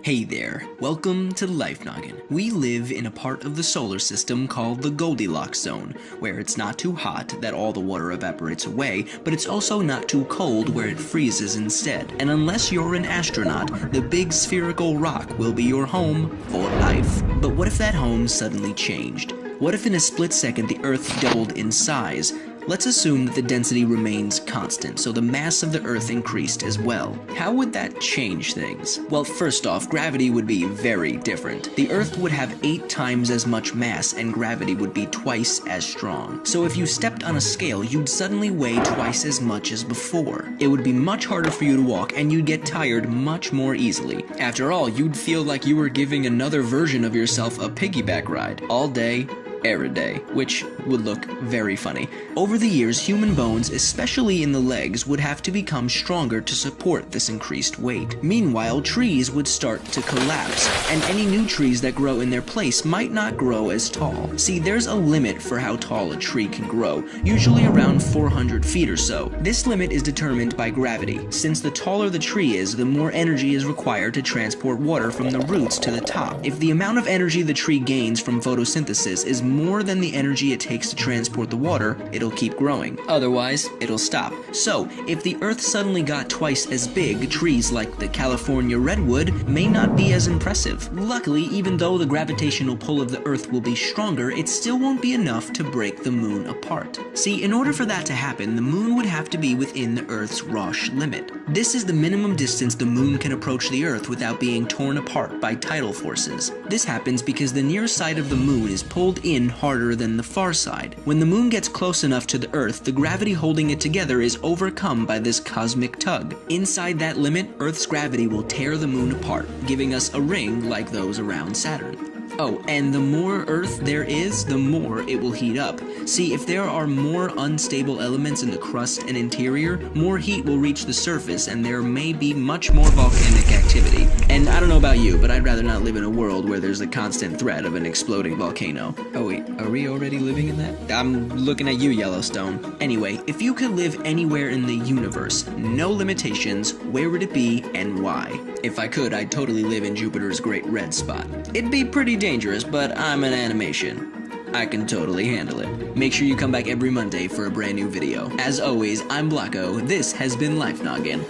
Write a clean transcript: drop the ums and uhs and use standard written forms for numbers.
Hey there, welcome to Life Noggin. We live in a part of the solar system called the Goldilocks zone, where it's not too hot that all the water evaporates away, but it's also not too cold where it freezes instead. And unless you're an astronaut, the big spherical rock will be your home for life. But what if that home suddenly changed? What if in a split second the Earth doubled in size? Let's assume that the density remains constant, so the mass of the Earth increased as well. How would that change things? Well, first off, gravity would be very different. The Earth would have 8 times as much mass, and gravity would be twice as strong. So if you stepped on a scale, you'd suddenly weigh twice as much as before. It would be much harder for you to walk, and you'd get tired much more easily. After all, you'd feel like you were giving another version of yourself a piggyback ride, all day, every day, which would look very funny. Over the years, human bones, especially in the legs, would have to become stronger to support this increased weight. Meanwhile, trees would start to collapse, and any new trees that grow in their place might not grow as tall. See, there's a limit for how tall a tree can grow, usually around 400 feet or so. This limit is determined by gravity. Since the taller the tree is, the more energy is required to transport water from the roots to the top. If the amount of energy the tree gains from photosynthesis is more than the energy it takes to transport the water, it'll keep growing. Otherwise, it'll stop. So, if the Earth suddenly got twice as big, trees like the California redwood may not be as impressive. Luckily, even though the gravitational pull of the Earth will be stronger, it still won't be enough to break the moon apart. See, in order for that to happen, the moon would have to be within the Earth's Roche limit. This is the minimum distance the moon can approach the Earth without being torn apart by tidal forces. This happens because the near side of the moon is pulled in harder than the far side. When the moon gets close enough to the Earth, the gravity holding it together is overcome by this cosmic tug. Inside that limit, Earth's gravity will tear the moon apart, giving us a ring like those around Saturn. Oh, and the more Earth there is, the more it will heat up. See, if there are more unstable elements in the crust and interior, more heat will reach the surface and there may be much more volcanic activity. And I don't know about you, but I'd rather not live in a world where there's a constant threat of an exploding volcano. Oh wait, are we already living in that? I'm looking at you, Yellowstone. Anyway, if you could live anywhere in the universe, no limitations, where would it be and why? If I could, I'd totally live in Jupiter's Great Red Spot. It'd be pretty dangerous, but I'm an animation. I can totally handle it. Make sure you come back every Monday for a brand new video. As always, I'm Blocko. This has been Life Noggin.